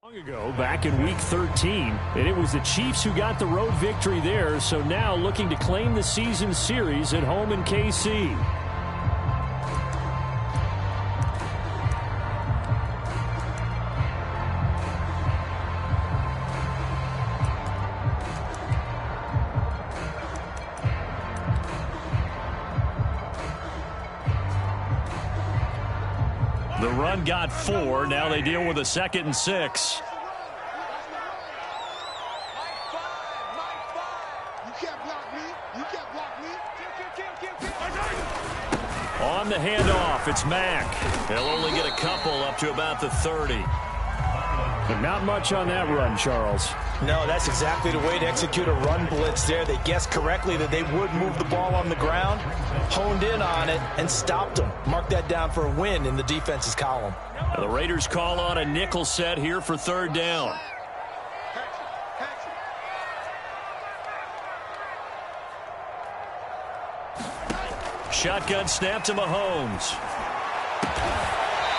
Long ago, back in Week 13, and it was the Chiefs who got the road victory there, so now looking to claim the season series at home in KC. The run got 4. Now they deal with a 2nd and 6. On the handoff, it's Mack. They'll only get a couple up to about the 30. But not much on that run, Charles. No, that's exactly the way to execute a run blitz there. They guessed correctly that they would move the ball on the ground, honed in on it, and stopped them. Mark that down for a win in the defense's column. Now the Raiders call on a nickel set here for 3rd down. Shotgun snap to Mahomes.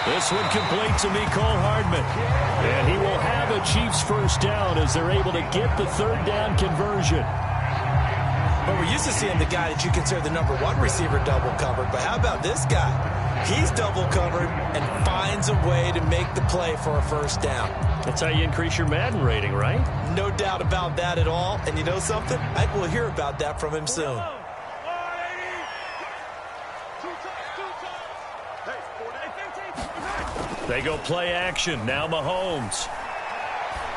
This one complete to Mecole Hardman. And he will have a Chiefs 1st down as they're able to get the 3rd down conversion. But we're used to seeing the guy that you consider the #1 receiver double covered. But how about this guy? He's double covered and finds a way to make the play for a 1st down. That's how you increase your Madden rating, right? No doubt about that at all. And you know something? I will hear about that from him soon. They go play action. Now Mahomes.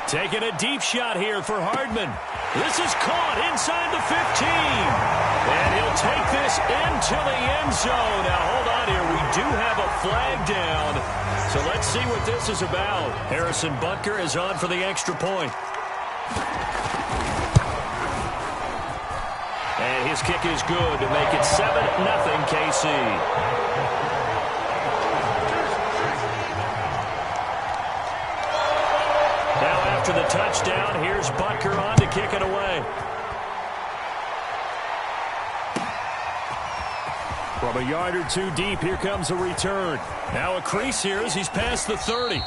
Taking a deep shot here for Hardman. This is caught inside the 15. And he'll take this into the end zone. Now, hold on here. We do have a flag down. So let's see what this is about. Harrison Butker is on for the extra point. And his kick is good to make it 7-0 KC. After the touchdown, here's Butker on to kick it away. From a yard or two deep, here comes a return. Now a crease here as he's past the 30.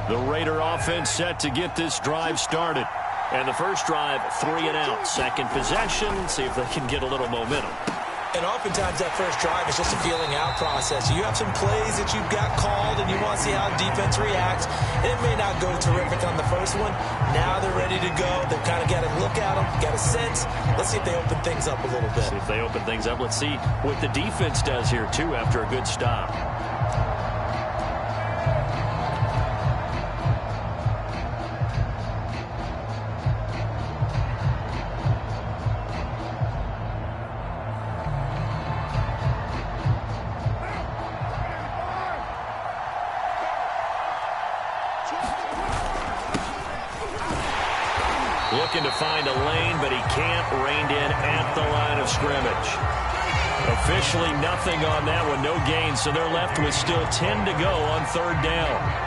The Raider offense set to get this drive started. And the first drive, 3 and out. Second possession, see if they can get a little momentum. And oftentimes that first drive is just a feeling out process. You have some plays that you've got called and you want to see how defense reacts. And it may not go terrific on the first one. Now they're ready to go. They've kind of got to look at them, got a sense. Let's see if they open things up a little bit. See if they open things up. Let's see what the defense does here, too, after a good stop. Looking to find a lane, but he can't. Reined in at the line of scrimmage. Officially nothing on that one, no gain, so they're left with still 10 to go on 3rd down.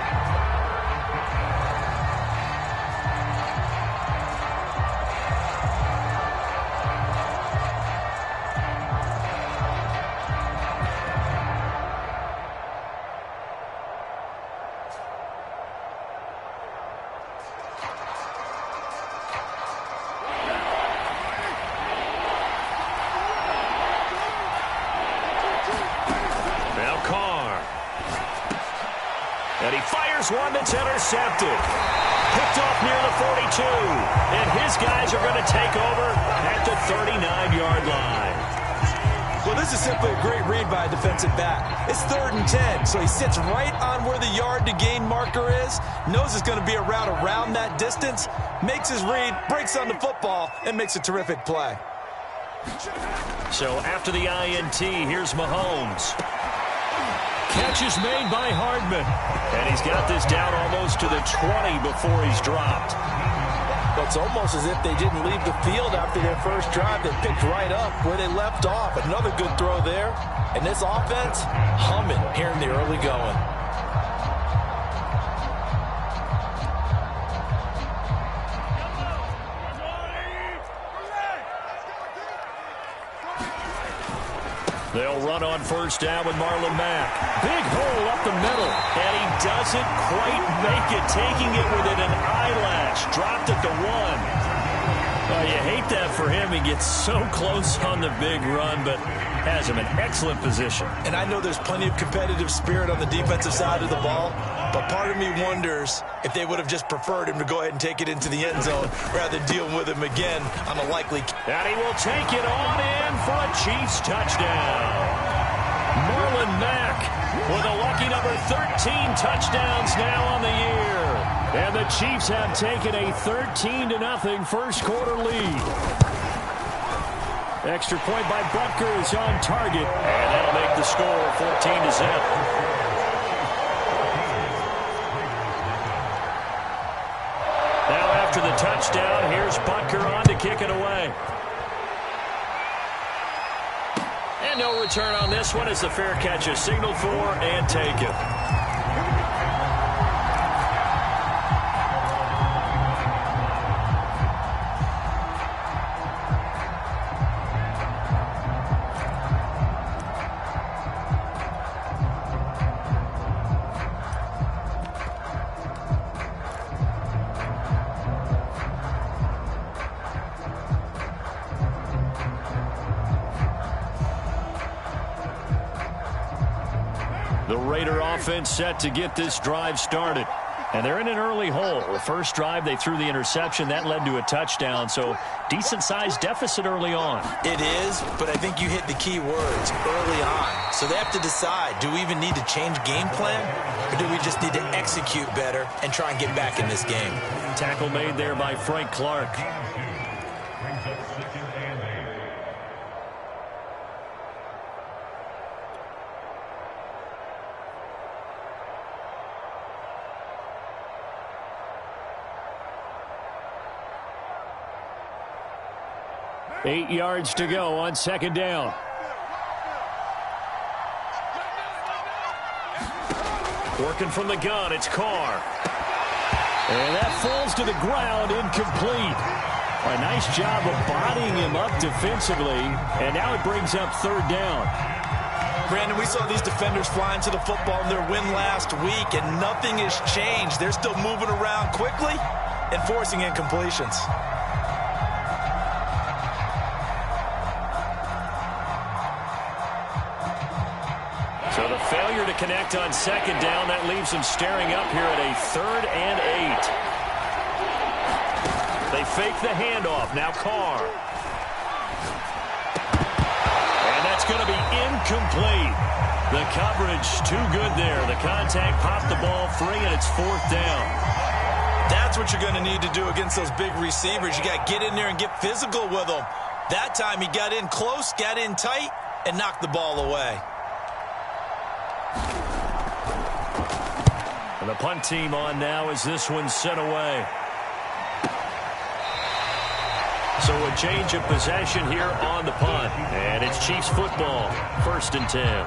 And he fires one that's intercepted. Picked off near the 42. And his guys are going to take over at the 39-yard line. Well, this is simply a great read by a defensive back. It's 3rd and 10, so he sits right on where the yard-to-gain marker is, knows it's going to be a route around that distance, makes his read, breaks on the football, and makes a terrific play. So after the INT, here's Mahomes. Catch is made by Hardman. And he's got this down almost to the 20 before he's dropped. It's almost as if they didn't leave the field after their first drive. They picked right up where they left off. Another good throw there. And this offense, humming here in the early going. They'll run on first down with Marlon Mack. Big hole up the middle, and he doesn't quite make it, taking it within an eyelash. Dropped at the 1. Well, you hate that for him. He gets so close on the big run, but has him in excellent position. And I know there's plenty of competitive spirit on the defensive side of the ball, but part of me wonders if they would have just preferred him to go ahead and take it into the end zone rather than deal with him again on a likely. And he will take it on in for a Chiefs touchdown. Marlon Mack with a lucky number 13 touchdowns now on the year. And the Chiefs have taken a 13-0 first quarter lead. Extra point by Butker is on target, and that'll make the score 14-0. Now after the touchdown, here's Butker on to kick it away. And no return on this one as the fair catch is signaled for and taken. The Raider offense set to get this drive started. And they're in an early hole. The first drive, they threw the interception. That led to a touchdown, so decent-sized deficit early on. It is, but I think you hit the key words, early on. So they have to decide, do we even need to change game plan, or do we just need to execute better and try and get back in this game? Tackle made there by Frank Clark. Eight yards to go on second down. Working from the gun, it's Carr. And that falls to the ground, incomplete. A nice job of bodying him up defensively, and now it brings up third down. Brandon, we saw these defenders flying to the football in their win last week, and nothing has changed. They're still moving around quickly and forcing incompletions. So the failure to connect on second down, that leaves them staring up here at a 3rd and 8. They fake the handoff. Now Carr. And that's going to be incomplete. The coverage too good there. The contact popped the ball free, and it's 4th down. That's what you're going to need to do against those big receivers. You got to get in there and get physical with them. That time he got in close, got in tight, and knocked the ball away. And the punt team on now as this one's sent away. So a change of possession here on the punt. And it's Chiefs football, 1st and 10.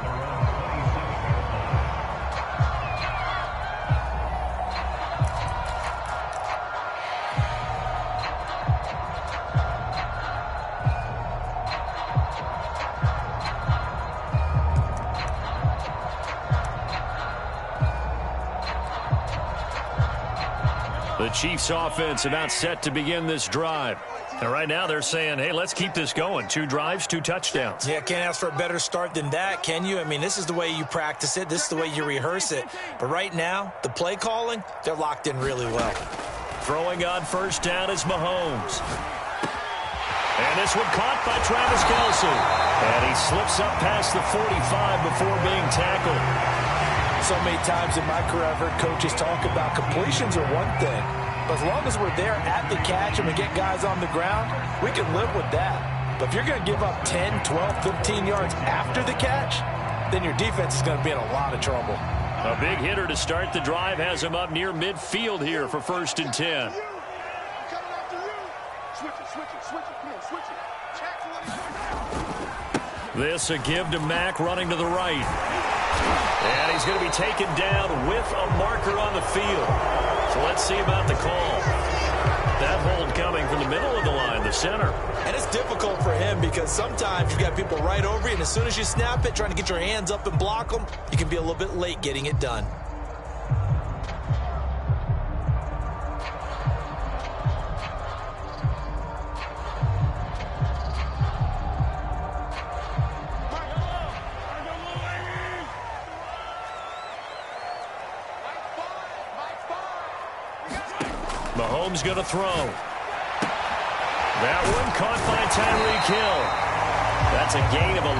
The Chiefs offense about set to begin this drive. And right now they're saying, hey, let's keep this going. 2 drives, 2 touchdowns. Yeah, can't ask for a better start than that, can you? I mean, this is the way you practice it. This is the way you rehearse it. But right now, the play calling, they're locked in really well. Throwing on first down is Mahomes. And this one caught by Travis Kelce. And he slips up past the 45 before being tackled. So many times in my career, I've heard coaches talk about completions are one thing. But as long as we're there at the catch and we get guys on the ground, we can live with that. But if you're going to give up 10, 12, 15 yards after the catch, then your defense is going to be in a lot of trouble. A big hitter to start the drive has him up near midfield here for 1st and 10. This a give to Mack running to the right. And he's going to be taken down with a marker on the field. So let's see about the call. That hold coming from the middle of the line, the center. And it's difficult for him because sometimes you got people right over you, and as soon as you snap it, trying to get your hands up and block them, you can be a little bit late getting it done. Mahomes going to throw. That one caught by Tyreek Hill. That's a gain of 11.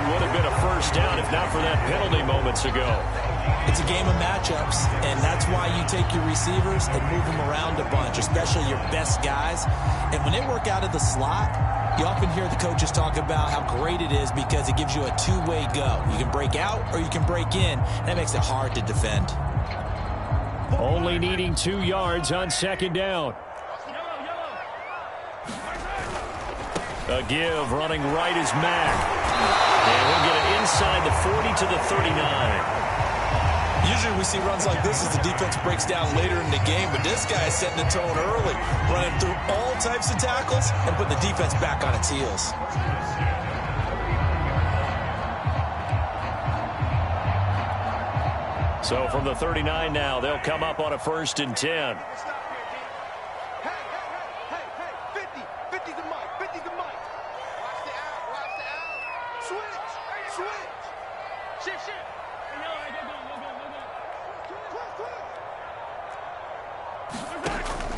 Would have been a first down if not for that penalty moments ago. It's a game of matchups, and that's why you take your receivers and move them around a bunch, especially your best guys. And when they work out of the slot, you often hear the coaches talk about how great it is because it gives you a two-way go. You can break out or you can break in. That makes it hard to defend. Only needing 2 yards on second down. A give running right is Mack. And we'll get it inside the 40 to the 39. Usually we see runs like this as the defense breaks down later in the game, but this guy is setting the tone early, running through all types of tackles and putting the defense back on its heels. So from the 39 now, they'll come up on a 1st and 10.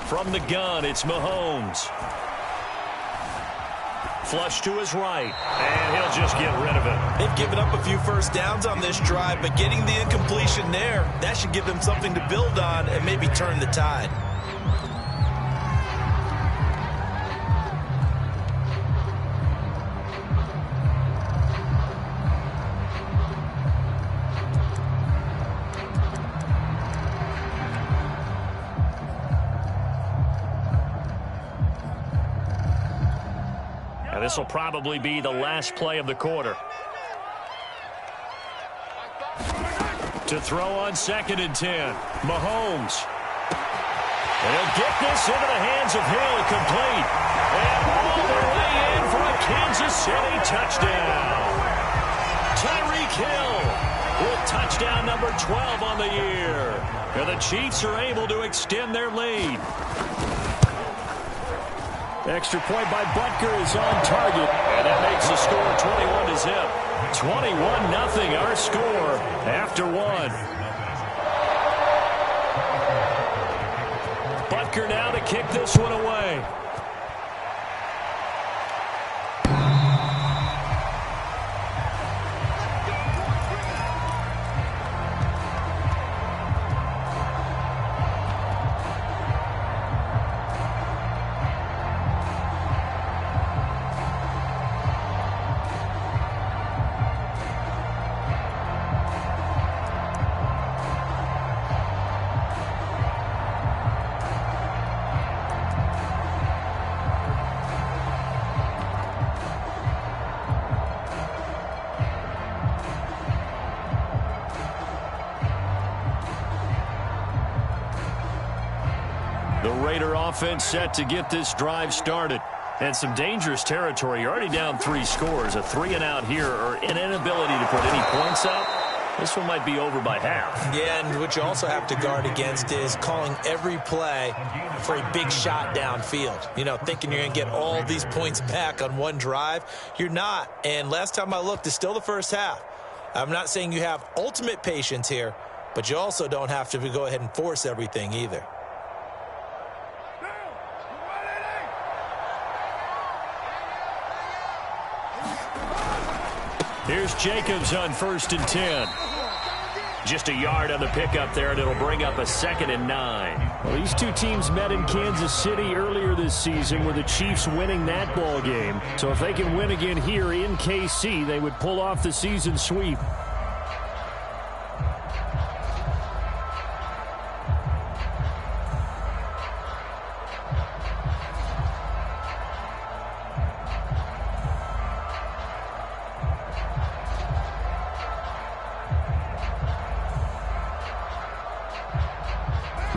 From the gun, it's Mahomes. Flush to his right, and he'll just get rid of it. They've given up a few first downs on this drive, but getting the incompletion there, that should give them something to build on and maybe turn the tide. This will probably be the last play of the quarter. To throw on 2nd and 10. Mahomes. And he'll get this into the hands of Hill, complete. And all the way in for a Kansas City touchdown. Tyreek Hill with touchdown number 12 on the year. And the Chiefs are able to extend their lead. Extra point by Butker is on target, and that makes the score 21-0. 21-0, our score after 1. Butker now to kick this one away. The Raider offense set to get this drive started. And some dangerous territory. You're already down 3 scores. A 3-and-out here or an inability to put any points up. This one might be over by half. Yeah, and what you also have to guard against is calling every play for a big shot downfield. You know, thinking you're going to get all these points back on one drive. You're not. And last time I looked, it's still the first half. I'm not saying you have ultimate patience here, but you also don't have to go ahead and force everything either. Here's Jacobs on 1st and 10. Just a yard on the pickup there, and it'll bring up a 2nd and 9. Well, these two teams met in Kansas City earlier this season with the Chiefs winning that ball game. So if they can win again here in KC, they would pull off the season sweep.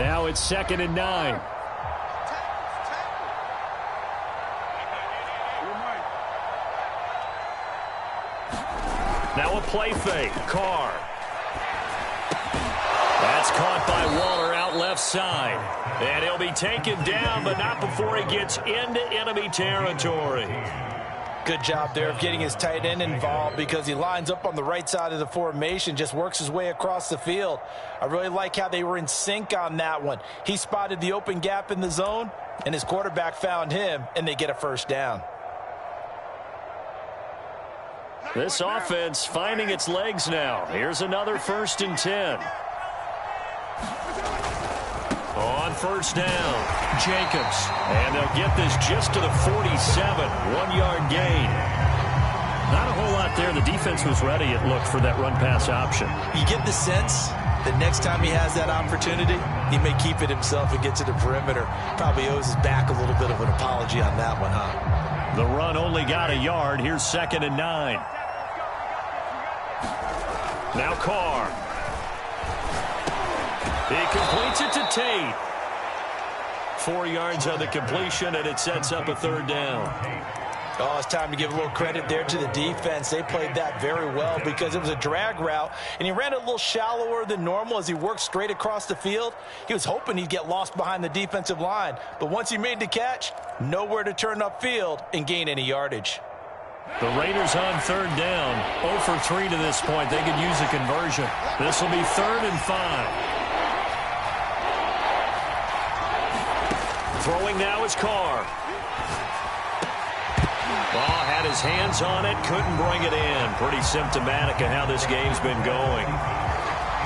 Now it's 2nd and 9. Now a play fake. Carr. That's caught by Waller out left side. And he'll be taken down, but not before he gets into enemy territory. Good job there of getting his tight end involved because he lines up on the right side of the formation, just works his way across the field. I really like how they were in sync on that one. He spotted the open gap in the zone, and his quarterback found him, and they get a first down. This offense finding its legs now. Here's another 1st and 10. On 1st down, Jacobs. And they'll get this just to the 47. 1-yard gain. Not a whole lot there. The defense was ready, it looked, for that run-pass option. You get the sense that next time he has that opportunity, he may keep it himself and get to the perimeter. Probably owes his back a little bit of an apology on that one, huh? The run only got a yard. Here's 2nd and 9. Now Carr. He completes it to Tate. 4 yards on the completion, and it sets up a 3rd down. Oh, it's time to give a little credit there to the defense. They played that very well because it was a drag route, and he ran it a little shallower than normal as he worked straight across the field. He was hoping he'd get lost behind the defensive line, but once he made the catch, nowhere to turn upfield and gain any yardage. The Raiders on 3rd down. 0 for 3 to this point. They could use a conversion. This will be 3rd and 5. Throwing now is Carr. Ball had his hands on it, couldn't bring it in. Pretty symptomatic of how this game's been going.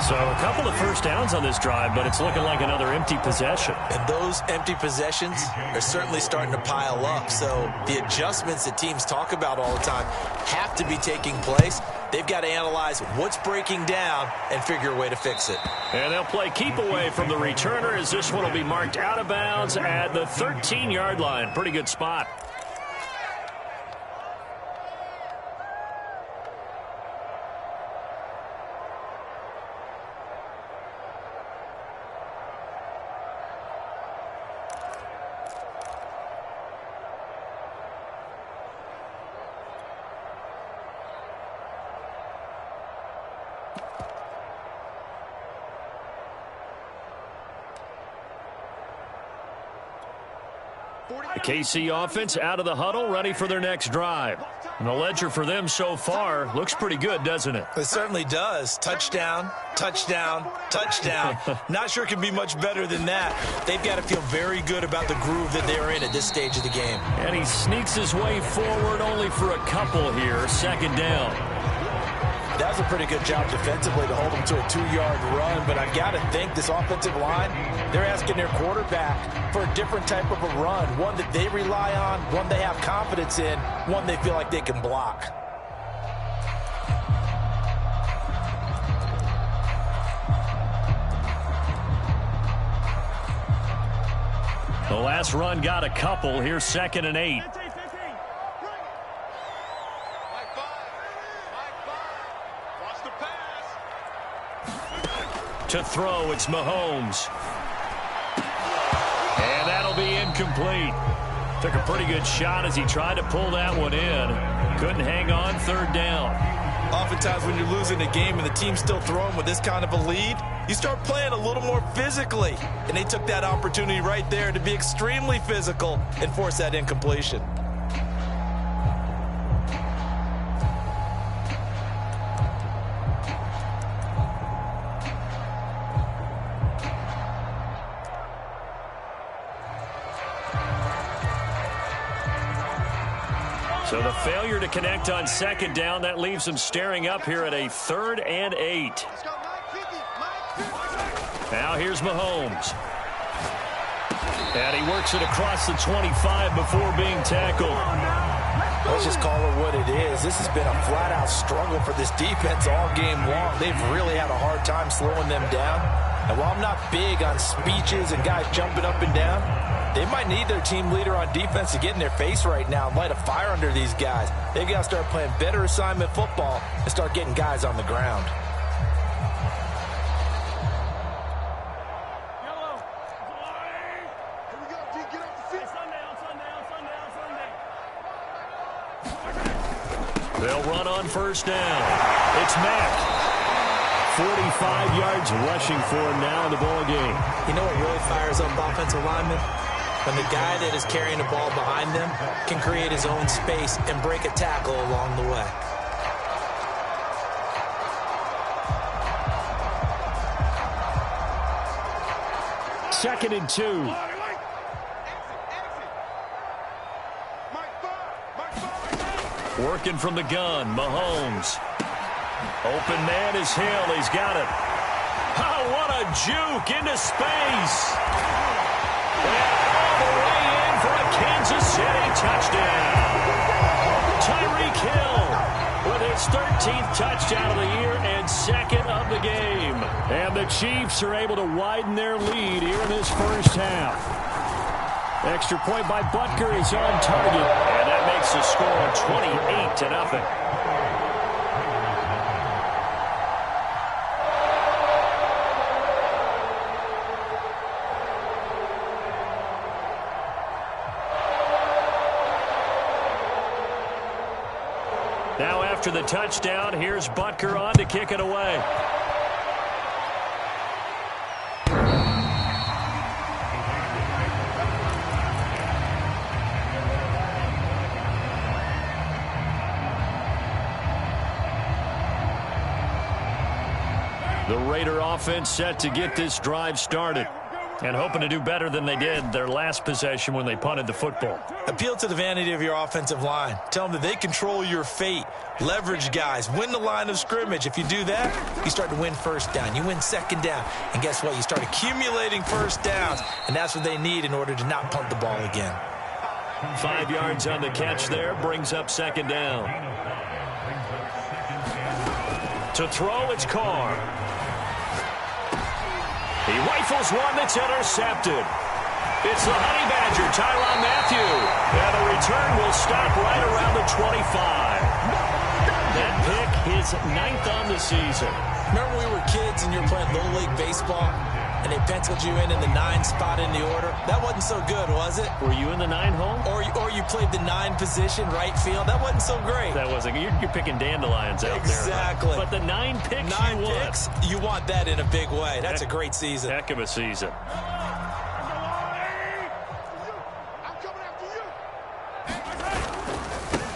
So a couple of first downs on this drive, but it's looking like another empty possession. And those empty possessions are certainly starting to pile up. So the adjustments that teams talk about all the time have to be taking place. They've got to analyze what's breaking down and figure a way to fix it. And they'll play keep away from the returner as this one will be marked out of bounds at the 13-yard line. Pretty good spot. The KC offense out of the huddle, ready for their next drive. And the ledger for them so far looks pretty good, doesn't it? It certainly does. Touchdown, touchdown, touchdown. Not sure it can be much better than that. They've got to feel very good about the groove that they're in at this stage of the game. And he sneaks his way forward only for a couple here. 2nd down. That was a pretty good job defensively to hold them to a 2-yard run, but I've got to think this offensive line, they're asking their quarterback for a different type of a run, one that they rely on, one they have confidence in, one they feel like they can block. The last run got a couple. Here's 2nd and 8. To throw, it's Mahomes. And that'll be incomplete. Took a pretty good shot as he tried to pull that one in. Couldn't hang on. 3rd down. Oftentimes when you're losing a game and the team's still throwing with this kind of a lead, you start playing a little more physically. And they took that opportunity right there to be extremely physical and force that incompletion. So the failure to connect on 2nd down, that leaves them staring up here at a 3rd and 8. Now here's Mahomes. And he works it across the 25 before being tackled. Let's just call it what it is. This has been a flat-out struggle for this defense all game long. They've really had a hard time slowing them down. And while I'm not big on speeches and guys jumping up and down, they might need their team leader on defense to get in their face right now and light a fire under these guys. They've got to start playing better assignment football and start getting guys on the ground. They'll run on first down. It's Mack. 45 yards rushing for him now in the ball game. You know what really fires up offensive linemen? When the guy that is carrying the ball behind them can create his own space and break a tackle along the way. Second and 2. Working from the gun, Mahomes. Open man is Hill. He's got it. Oh, what a juke into space. And all the way in for a Kansas City touchdown. Tyreek Hill with his 13th touchdown of the year and second of the game. And the Chiefs are able to widen their lead here in this first half. Extra point by Butker is on target. And that makes the score 28-0. Now after the touchdown, here's Butker on to kick it away. The Raider offense set to get this drive started and hoping to do better than they did their last possession when they punted the football. Appeal to the vanity of your offensive line. Tell them that they control your fate. Leverage guys. Win the line of scrimmage. If you do that, you start to win first down. You win second down. And guess what? You start accumulating first downs. And that's what they need in order to not punt the ball again. 5 yards on the catch there. Brings up second down. To throw, it's Carr. He rifles one that's intercepted. It's the Honey Badger, Tyrann Mathieu. And the return will stop right around the 25. That pick, his 9th on the season. Remember when we were kids and you were playing Little League Baseball and they penciled you in the 9 spot in the order? That wasn't so good, was it? Were you in the 9 hole? Or you played the 9 position, right field? That wasn't so great. That wasn't. You're picking dandelions out exactly. there. Huh? But the 9 picks 9 picks, you want that in a big way. That's a great season. Heck of a season.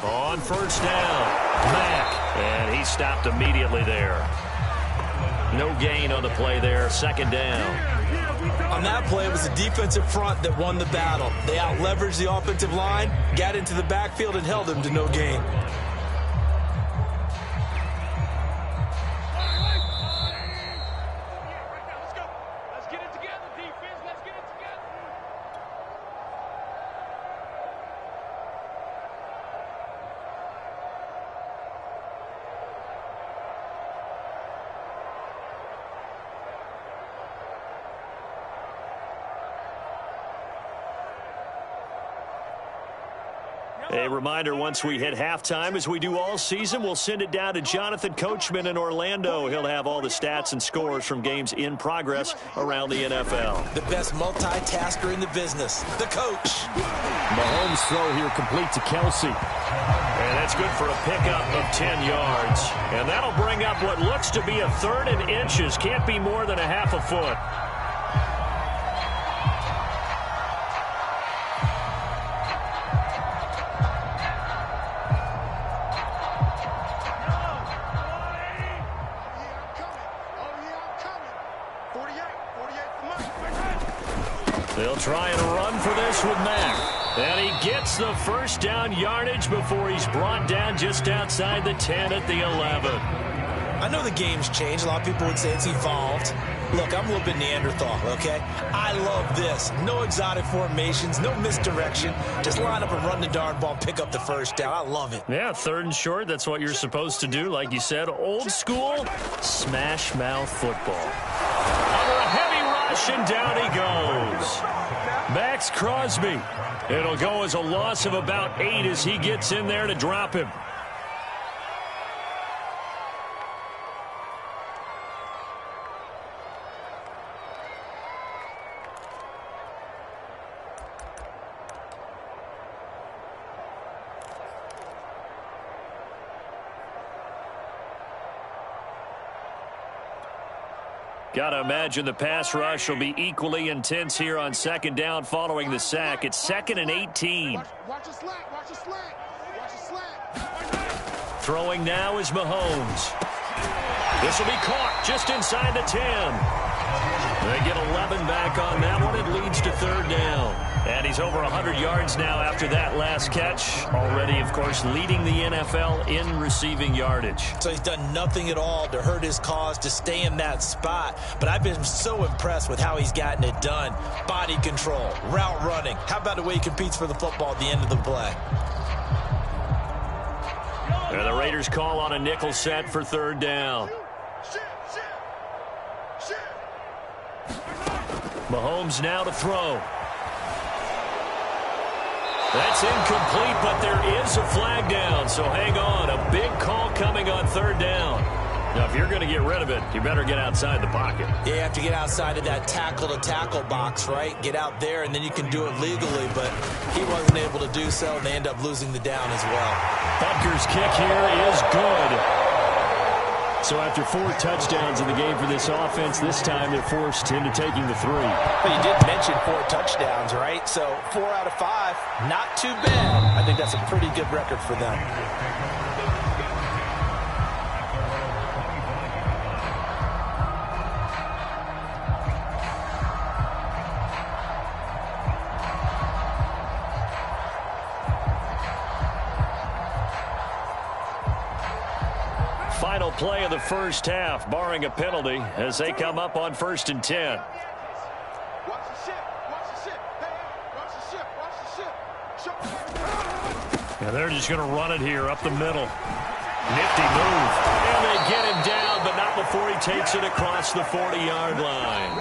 On first down, Mack. And he stopped immediately there. No gain on the play there. Second down. On that play, it was the defensive front that won the battle. They out-leveraged the offensive line, got into the backfield, and held them to no gain. A reminder, once we hit halftime, as we do all season, we'll send it down to Jonathan Coachman in Orlando. He'll have all the stats and scores from games in progress around the NFL. The best multitasker in the business, the coach. Mahomes' throw here complete to Kelsey. And that's good for a pickup of 10 yards. And that'll bring up what looks to be a 3rd and inches. Can't be more than a half a foot. They'll try and run for this with Mack. And he gets the first down yardage before he's brought down just outside the 10 at the 11. I know the game's changed. A lot of people would say it's evolved. Look, I'm a little bit Neanderthal, okay? I love this. No exotic formations, no misdirection. Just line up and run the darn ball, pick up the first down. I love it. Yeah, 3rd and short. That's what you're supposed to do. Like you said, old school smash mouth football. Under a heavy rush, and down he goes. Max Crosby. It'll go as a loss of about 8 as he gets in there to drop him. Got to imagine the pass rush will be equally intense here on second down following the sack. It's 2nd and 18. Watch the slant. Watch the slant. Watch the slant. Throwing now is Mahomes. This will be caught just inside the 10. They get 11 back on that one. It leads to 3rd down. And he's over 100 yards now after that last catch. Already, of course, leading the NFL in receiving yardage. So he's done nothing at all to hurt his cause, to stay in that spot. But I've been so impressed with how he's gotten it done. Body control, route running. How about the way he competes for the football at the end of the play? And the Raiders call on a nickel set for 3rd down. Mahomes now to throw. That's incomplete, but there is a flag down, so hang on. A big call coming on 3rd down. Now, if you're going to get rid of it, you better get outside the pocket. Yeah, you have to get outside of that tackle-to-tackle box, right? Get out there, and then you can do it legally, but he wasn't able to do so, and they end up losing the down as well. Butker's kick here is good. So after 4 touchdowns in the game for this offense, this time they're forced into taking the 3. But you did mention 4 touchdowns, right? So 4 out of 5, not too bad. I think that's a pretty good record for them. Final play of the first half, barring a penalty, as they come up on 1st and 10. Watch the ship. Watch the ship. Hey, watch the ship. Watch the ship. And they're just going to run it here up the middle. Nifty move. And they get him down, but not before he takes it across the 40-yard line.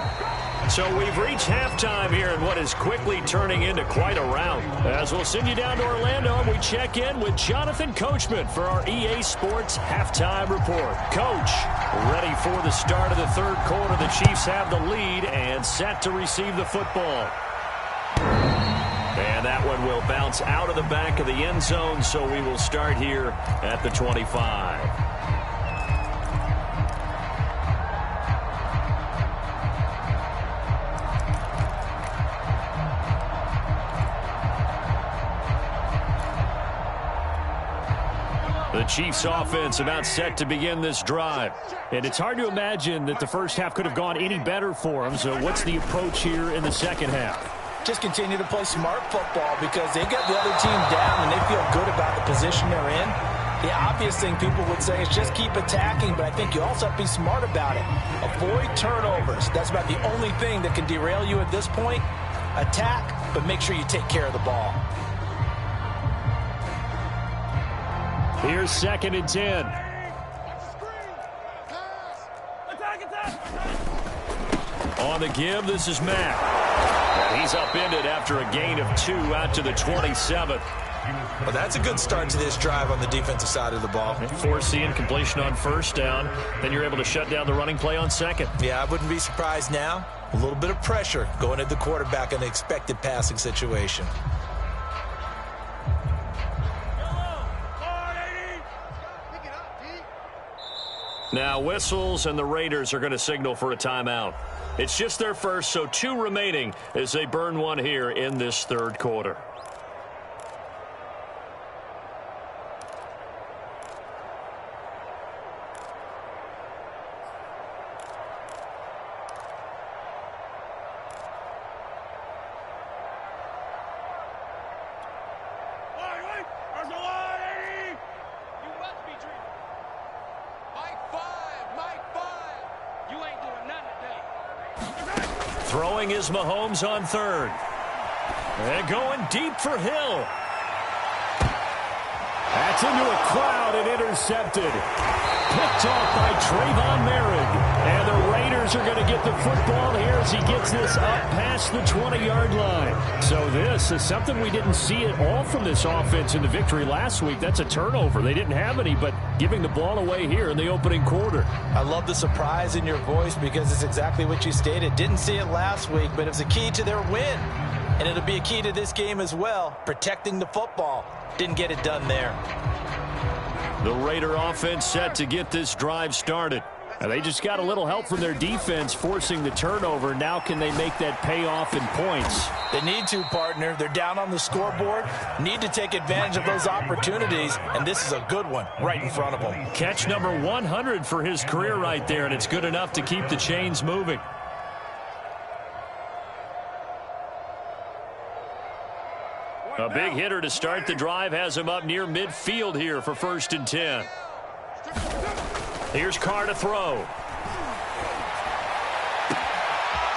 So we've reached halftime here in what is quickly turning into quite a rout. As we'll send you down to Orlando, and we check in with Jonathan Coachman for our EA Sports Halftime Report. Coach, ready for the start of the 3rd quarter. The Chiefs have the lead and set to receive the football. And that one will bounce out of the back of the end zone, so we will start here at the 25. The Chiefs offense about set to begin this drive. And it's hard to imagine that the first half could have gone any better for them. So what's the approach here in the second half? Just continue to play smart football because they got the other team down and they feel good about the position they're in. The obvious thing people would say is just keep attacking, but I think you also have to be smart about it. Avoid turnovers. That's about the only thing that can derail you at this point. Attack, but make sure you take care of the ball. Here's 2nd and 10. On the give, this is Mack. And he's upended after a gain of 2 out to the 27th. Well, that's a good start to this drive on the defensive side of the ball. Force the incompletion on 1st down. Then you're able to shut down the running play on 2nd. Yeah, I wouldn't be surprised now. A little bit of pressure going at the quarterback in the expected passing situation. Now whistles, and the Raiders are going to signal for a timeout. It's just their first, so 2 remaining as they burn one here in this 3rd quarter. Throwing is Mahomes on 3rd. And going deep for Hill. That's into a crowd and intercepted. Picked off by Trayvon Merrick. And the Raiders are going to get the football here as he gets this up past the 20-yard line. So this is something we didn't see at all from this offense in the victory last week. That's a turnover. They didn't have any, but giving the ball away here in the opening quarter. I love the surprise in your voice because it's exactly what you stated. Didn't see it last week, but it was a key to their win. And it'll be a key to this game as well, protecting the football. Didn't get it done there. The Raider offense set to get this drive started. And they just got a little help from their defense forcing the turnover. Now can they make that pay off in points? They need to, partner. They're down on the scoreboard. Need to take advantage of those opportunities, and this is a good one right in front of them. Catch number 100 for his career right there, and it's good enough to keep the chains moving. A big hitter to start the drive has him up near midfield here for 1st and 10. Here's Carr to throw.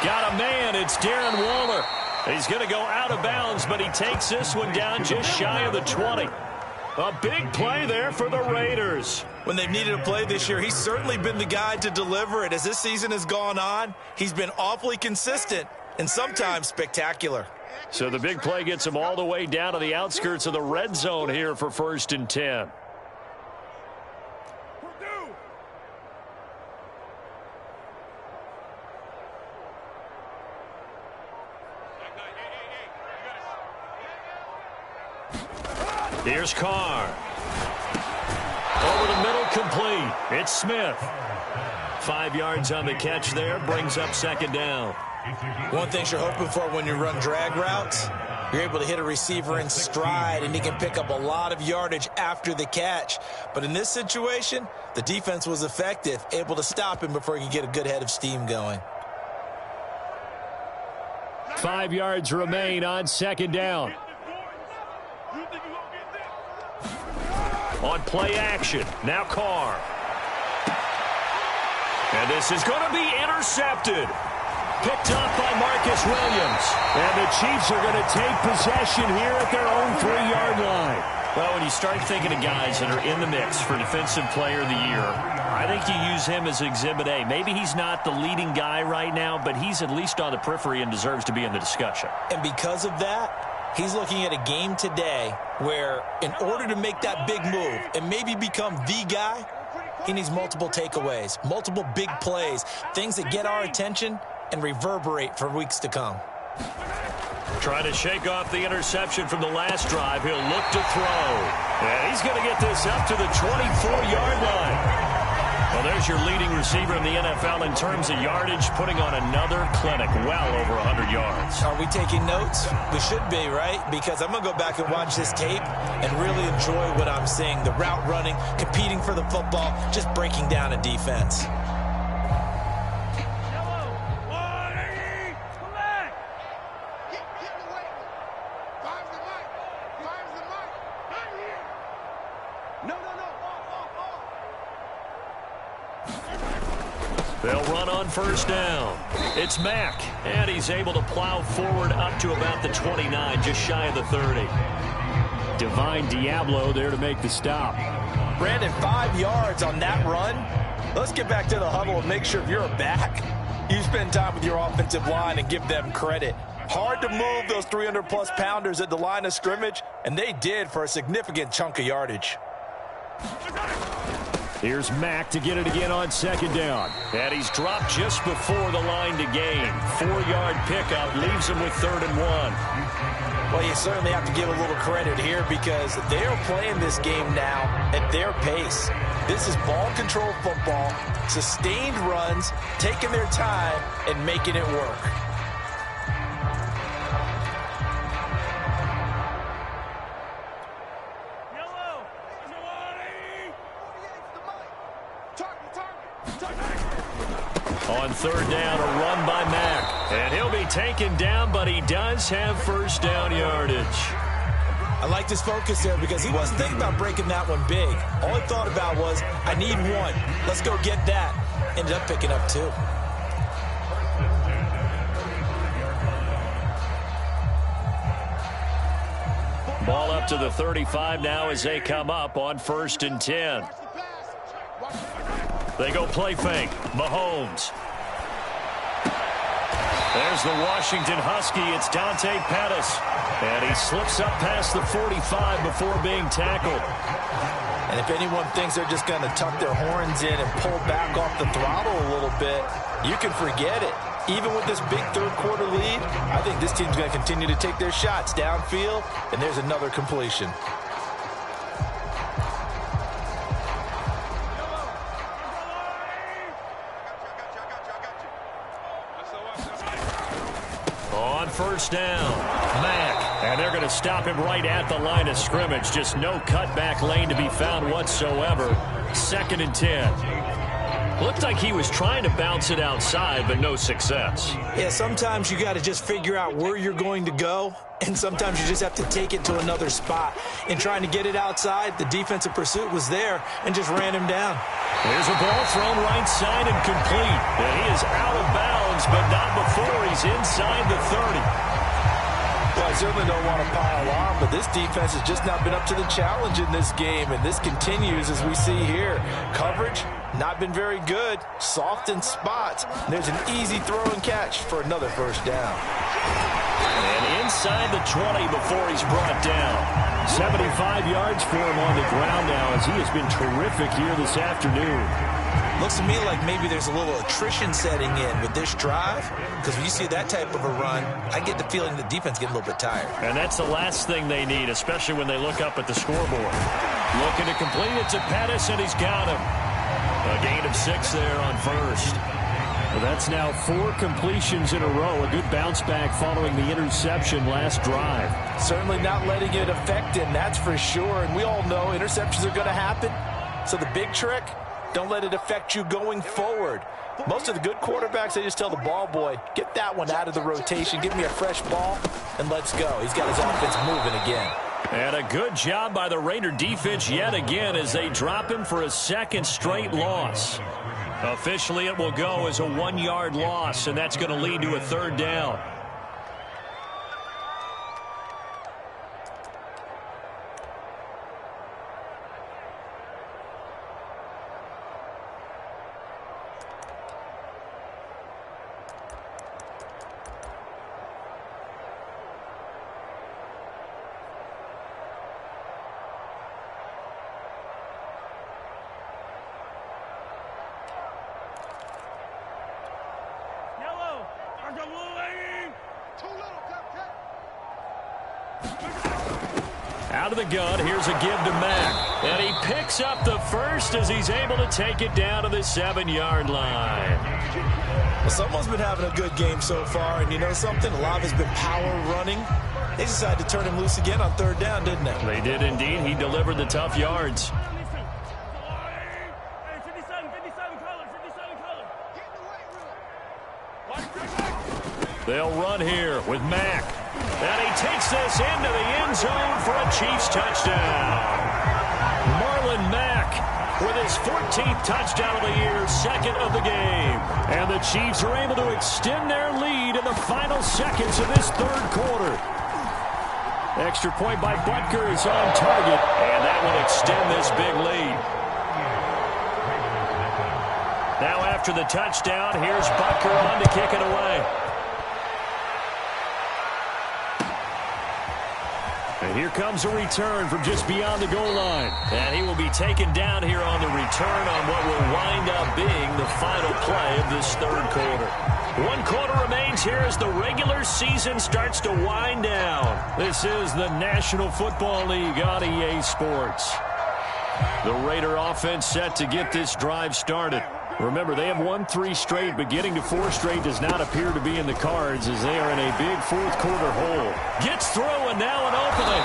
Got a man. It's Darren Waller. He's going to go out of bounds, but he takes this one down just shy of the 20. A big play there for the Raiders. When they've needed a play this year, he's certainly been the guy to deliver it. As this season has gone on, he's been awfully consistent and sometimes spectacular. So the big play gets him all the way down to the outskirts of the red zone here for 1st and 10. Here's Carr. Over the middle, complete. It's Smith. 5 yards on the catch there, brings up 2nd down. One thing you're hoping for when you run drag routes, you're able to hit a receiver in stride, and he can pick up a lot of yardage after the catch. But in this situation, the defense was effective, able to stop him before he could get a good head of steam going. 5 yards remain on 2nd down. On play action, now Carr. And this is going to be intercepted. Picked up by Marcus Williams. And the Chiefs are going to take possession here at their own 3-yard line. Well, when you start thinking of guys that are in the mix for Defensive Player of the Year, I think you use him as Exhibit A. Maybe he's not the leading guy right now, but he's at least on the periphery and deserves to be in the discussion. And because of that, he's looking at a game today where in order to make that big move and maybe become the guy, he needs multiple takeaways, multiple big plays, things that get our attention and reverberate for weeks to come. Trying to shake off the interception from the last drive. He'll look to throw. And he's going to get this up to the 24-yard line. Well, there's your leading receiver in the NFL in terms of yardage, putting on another clinic, well over 100 yards. Are we taking notes? We should be, right? Because I'm going to go back and watch this tape and really enjoy what I'm seeing. The route running, competing for the football, just breaking down a defense. They'll run on 1st down. It's Mack, and he's able to plow forward up to about the 29, just shy of the 30. Divine Diablo there to make the stop. Brandon, 5 yards on that run. Let's get back to the huddle and make sure if you're a back, you spend time with your offensive line and give them credit. Hard to move those 300-plus pounders at the line of scrimmage, and they did for a significant chunk of yardage. Here's Mack to get it again on 2nd down. And he's dropped just before the line to gain. 4-yard pickup leaves him with 3rd and 1. Well, you certainly have to give a little credit here because they are playing this game now at their pace. This is ball control football, sustained runs, taking their time and making it work. On 3rd down, a run by Mack. And he'll be taken down, but he does have 1st down yardage. I like this focus there because he wasn't thinking about breaking that one big. All he thought about was, I need one. Let's go get that. Ended up picking up 2. Ball up to the 35 now as they come up on 1st and 10. They go play fake. Mahomes. There's the Washington Husky. It's Dante Pettis. And he slips up past the 45 before being tackled. And if anyone thinks they're just going to tuck their horns in and pull back off the throttle a little bit, you can forget it. Even with this big third-quarter lead, I think this team's going to continue to take their shots downfield, and there's another completion. first down. Mack. And they're going to stop him right at the line of scrimmage. Just no cutback lane to be found whatsoever. 2nd and 10. Looked like he was trying to bounce it outside, but no success. Yeah, sometimes you got to just figure out where you're going to go, and sometimes you just have to take it to another spot. In trying to get it outside, the defensive pursuit was there and just ran him down. Here's a ball thrown right side and complete. And he is out of bounds, but not before he's inside the 30. Well, I certainly don't want to pile on, but this defense has just not been up to the challenge in this game, and this continues as we see here. Coverage, not been very good. Soft in spots. There's an easy throw and catch for another first down. And inside the 20 before he's brought down. 75 yards for him on the ground now as he has been terrific here this afternoon. Looks to me like maybe there's a little attrition setting in with this drive, because when you see that type of a run, I get the feeling the defense getting a little bit tired. And that's the last thing they need, especially when they look up at the scoreboard. Looking to complete it to Pettis, and he's got him. A gain of 6 there on first. Well, that's now 4 completions in a row. A good bounce back following the interception last drive. Certainly not letting it affect him, that's for sure. And we all know interceptions are going to happen. So the big trick, don't let it affect you going forward. Most of the good quarterbacks, they just tell the ball boy, get that one out of the rotation, give me a fresh ball, and let's go. He's got his offense moving again. And a good job by the Raider defense yet again as they drop him for a 2nd straight loss. Officially, it will go as a 1-yard loss, and that's going to lead to a 3rd down. Out of the gun, here's a give to Mack. And he picks up the first as he's able to take it down to the 7-yard line. Well, someone's been having a good game so far, and you know something? A lot has been power running. They decided to turn him loose again on 3rd down, didn't they? They did indeed. He delivered the tough yards. They'll run here with Mack. And he takes this into the end zone for a Chiefs touchdown. Marlon Mack with his 14th touchdown of the year, 2nd of the game. And the Chiefs are able to extend their lead in the final seconds of this 3rd quarter. Extra point by Butker is on target, and that will extend this big lead. Now after the touchdown, here's Butker on to kick it away. And here comes a return from just beyond the goal line. And he will be taken down here on the return on what will wind up being the final play of this 3rd quarter. 1 quarter remains here as the regular season starts to wind down. This is the National Football League on EA Sports. The Raider offense set to get this drive started. Remember, they have won 3 straight, but getting to 4 straight does not appear to be in the cards as they are in a big 4th quarter hole. Gets through, and now an opening.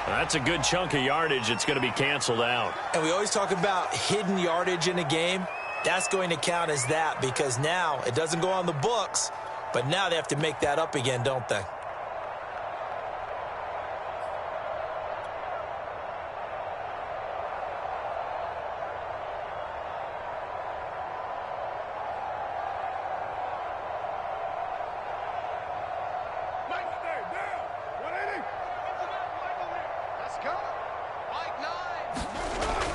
That's a good chunk of yardage. It's going to be canceled out. And we always talk about hidden yardage in a game. That's going to count as that because now it doesn't go on the books, but now they have to make that up again, don't they?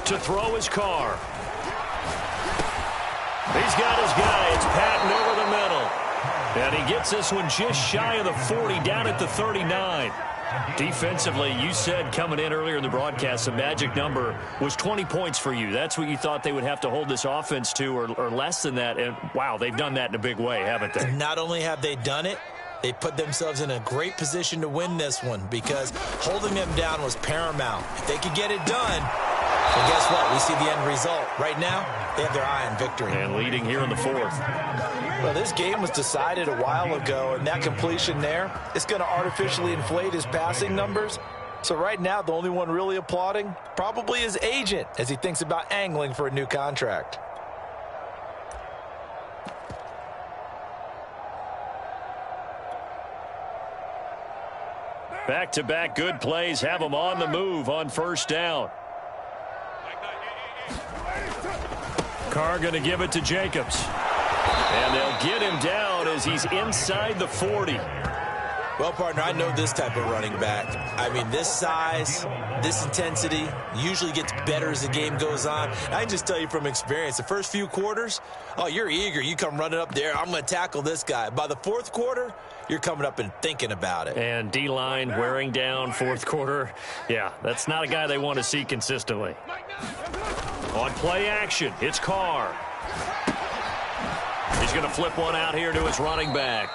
To throw his car. He's got his guy. It's Patton over the middle. And he gets this one just shy of the 40, down at the 39. Defensively, you said coming in earlier in the broadcast, the magic number was 20 points for you. That's what you thought they would have to hold this offense to, or less than that. And, wow, they've done that in a big way, haven't they? And not only have they done it, they put themselves in a great position to win this one because holding them down was paramount. If they could get it done, And guess what? We see the end result. Right now, they have their eye on victory. And leading here in the fourth. Well, this game was decided a while ago, and that completion there is going to artificially inflate his passing numbers. So right now, the only one really applauding probably his agent as he thinks about angling for a new contract. Back-to-back good plays have him on the move on first down. Carr going to give it to Jacobs. And they'll get him down as he's inside the 40. Well, partner, I know this type of running back. I mean, this size, this intensity usually gets better as the game goes on. I can just tell you from experience, the first few quarters, oh, you're eager. You come running up there, I'm going to tackle this guy. By the fourth quarter, you're coming up and thinking about it. And D-line wearing down fourth quarter. Yeah, that's not a guy they want to see consistently. On play action, it's Carr. He's going to flip one out here to his running back.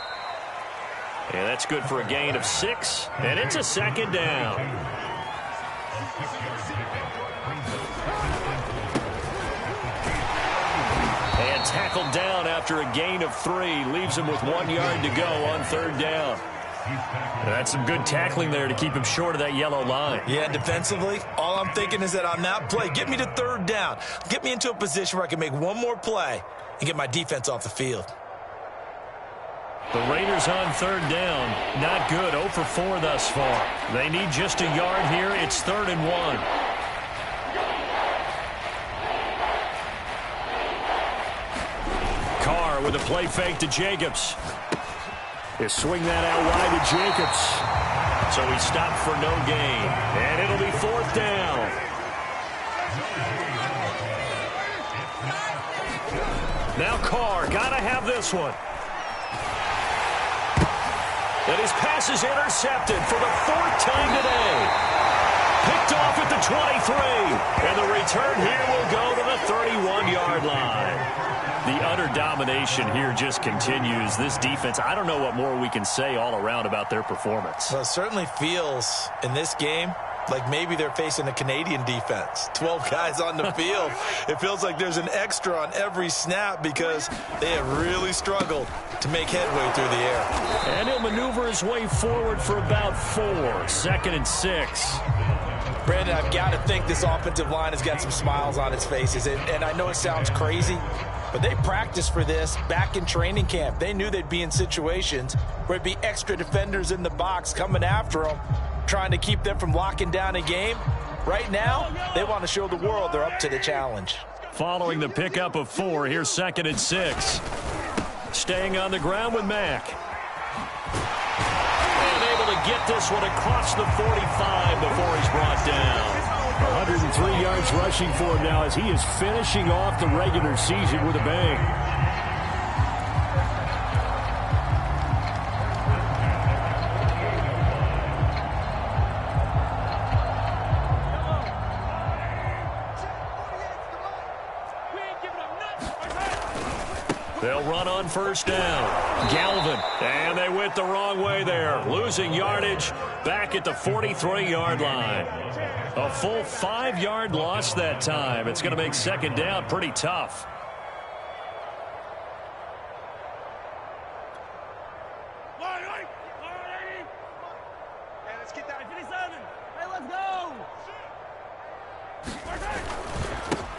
And that's good for a gain of 6, and it's a second down. And tackled down after a gain of 3. Leaves him with 1 yard to go on third down. That's some good tackling there to keep him short of that yellow line. Yeah, defensively, all I'm thinking is that on that play, get me to third down. Get me into a position where I can make one more play and get my defense off the field. The Raiders on third down. Not good. 0 for 4 thus far. They need just a yard here. It's 3rd and 1. Carr with a play fake to Jacobs. He'll swing that out wide to Jacobs. So he stopped for no gain. And it'll be 4th down. Now Carr, got to have this one. And his pass is intercepted for the 4th time today. Picked off at the 23. And the return here will go to the 31-yard line. The utter domination here just continues. This defense, I don't know what more we can say all around about their performance. Well, it certainly feels in this game like maybe they're facing a Canadian defense. 12 guys on the field. It feels like there's an extra on every snap because they have really struggled to make headway through the air. And he'll maneuver his way forward for about 4. 2nd and 6. Brandon, I've got to think this offensive line has got some smiles on its faces. And I know it sounds crazy, but they practiced for this back in training camp. They knew they'd be in situations where it'd be extra defenders in the box coming after them, trying to keep them from locking down a game. Right now, they want to show the world they're up to the challenge. Following the pickup of 4, here's 2nd and 6. Staying on the ground with Mack. And able to get this one across the 45 before he's brought down. 103 yards rushing for him now as he is finishing off the regular season with a bang. They'll run on first down. Galvin. And they went the wrong way there. Losing yardage back at the 43-yard line. A full 5-yard loss that time. It's going to make second down pretty tough.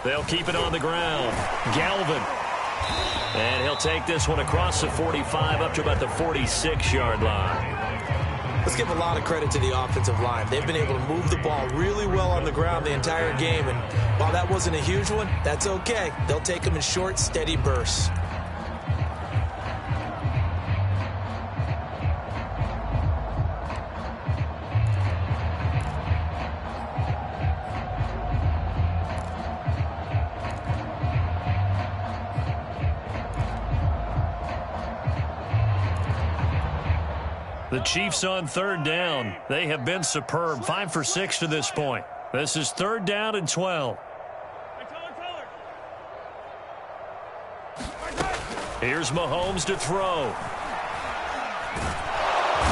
They'll keep it on the ground. Galvin. And he'll take this one across the 45 up to about the 46-yard line. Let's give a lot of credit to the offensive line. They've been able to move the ball really well on the ground the entire game. And while that wasn't a huge one, that's okay. They'll take them in short, steady bursts. The Chiefs on third down. They have been superb. 5 for 6 to this point. This is 3rd down and 12. Here's Mahomes to throw.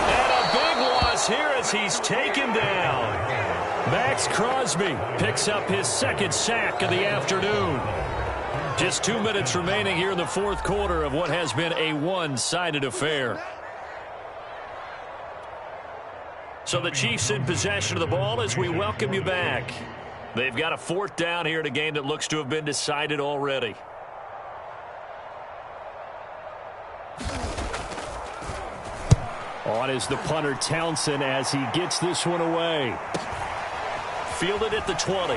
And a big loss here as he's taken down. Max Crosby picks up his second sack of the afternoon. Just 2 minutes remaining here in the fourth quarter of what has been a one-sided affair. So the Chiefs in possession of the ball as we welcome you back. They've got a fourth down here in a game that looks to have been decided already. On is the punter Townsend as he gets this one away. Fielded at the 20.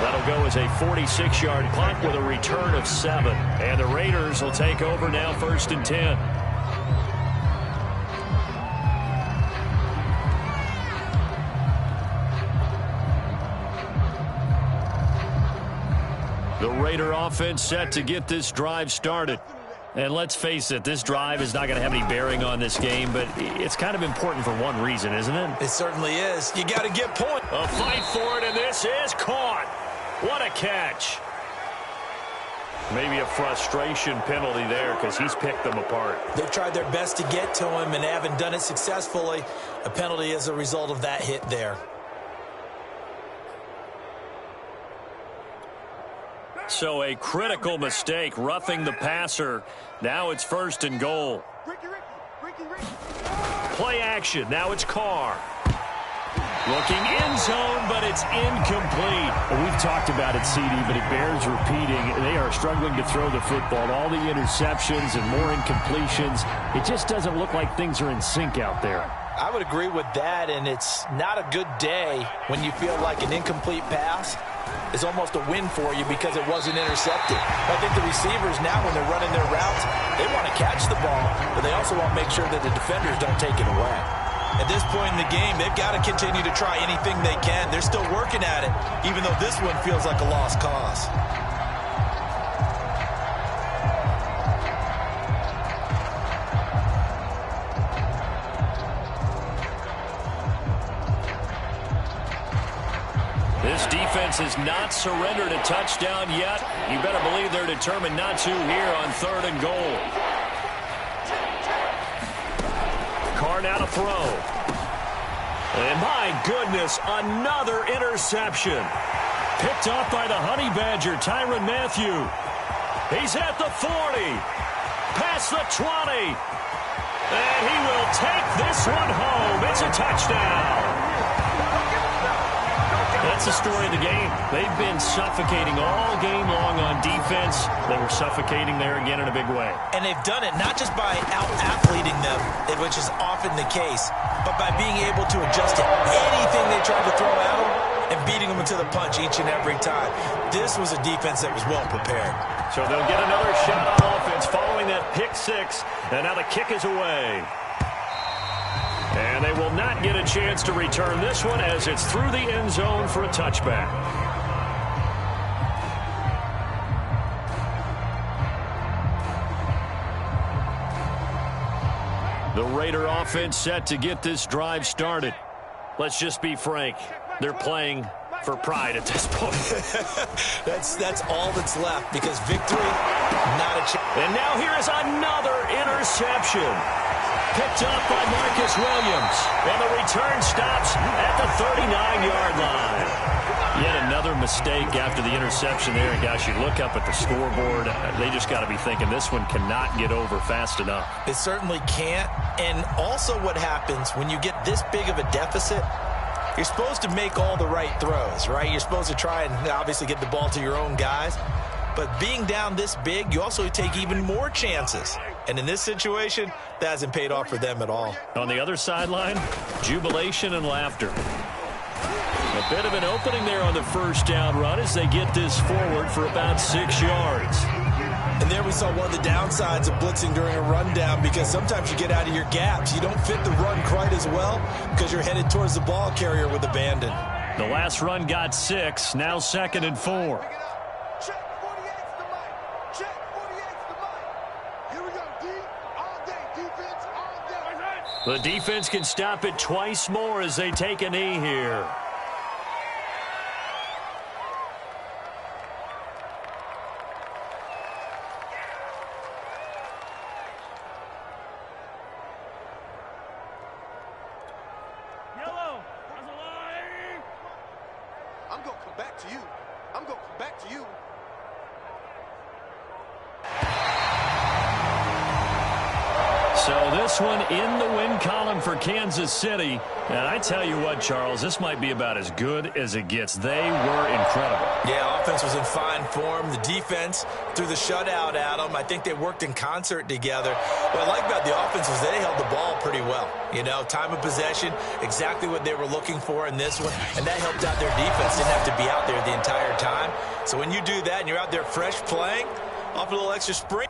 That'll go as a 46-yard punt with a return of 7. And the Raiders will take over now, 1st and 10. The Raider offense set to get this drive started. And let's face it, this drive is not going to have any bearing on this game, but it's kind of important for one reason, isn't it? It certainly is. You got to get points. A fight for it, and this is caught. What a catch. Maybe a frustration penalty there because he's picked them apart. They've tried their best to get to him and haven't done it successfully. A penalty as a result of that hit there. So a critical mistake, roughing the passer. Now it's 1st and goal. Play action. Now it's Carr. Looking end zone, but it's incomplete. Well, we've talked about it, CD, but it bears repeating. They are struggling to throw the football. All the interceptions and more incompletions. It just doesn't look like things are in sync out there. I would agree with that, and it's not a good day when you feel like an incomplete pass is almost a win for you because it wasn't intercepted. I think the receivers now, when they're running their routes, they want to catch the ball, but they also want to make sure that the defenders don't take it away. At this point in the game, they've got to continue to try anything they can. They're still working at it, even though this one feels like a lost cause. This defense has not surrendered a touchdown yet. You better believe they're determined not to here on 3rd and goal. Carr now to throw. And my goodness, another interception. Picked off by the Honey Badger, Tyrann Mathieu. He's at the 40. Past the 20. And he will take this one home. It's a touchdown. That's the story of the game. They've been suffocating all game long on defense. They were suffocating there again in a big way. And they've done it not just by out-athleting them, which is often the case, but by being able to adjust to anything they tried to throw at them and beating them into the punch each and every time. This was a defense that was well prepared. So they'll get another shot on offense following that pick 6. And now the kick is away. And they will not get a chance to return this one as it's through the end zone for a touchback. The Raider offense set to get this drive started. Let's just be frank. They're playing for pride at this point. That's all that's left because victory, not a chance. And now here is another interception. Picked up by Marcus Williams. And the return stops at the 39-yard line. Yet another mistake after the interception there. And gosh, you look up at the scoreboard. They just got to be thinking this one cannot get over fast enough. It certainly can't. And also what happens when you get this big of a deficit, you're supposed to make all the right throws, right? You're supposed to try and obviously get the ball to your own guys. But being down this big, you also take even more chances. And in this situation, that hasn't paid off for them at all. On the other sideline, jubilation and laughter. A bit of an opening there on the first down run as they get this forward for about 6 yards. And there we saw one of the downsides of blitzing during a rundown because sometimes you get out of your gaps. You don't fit the run quite as well because you're headed towards the ball carrier with abandon. The last run got 6, now 2nd and 4. The defense can stop it twice more as they take a knee here. Yellow, there's a I'm going to come back to you. I'm going to come back to you. So this one in the win column for Kansas City. And I tell you what, Charles, this might be about as good as it gets. They were incredible. Yeah, offense was in fine form. The defense threw the shutout at them. I think they worked in concert together. What I like about the offense was they held the ball pretty well. You know, time of possession, exactly what they were looking for in this one. And that helped out their defense. Didn't have to be out there the entire time. So when you do that and you're out there fresh playing, off a little extra spring.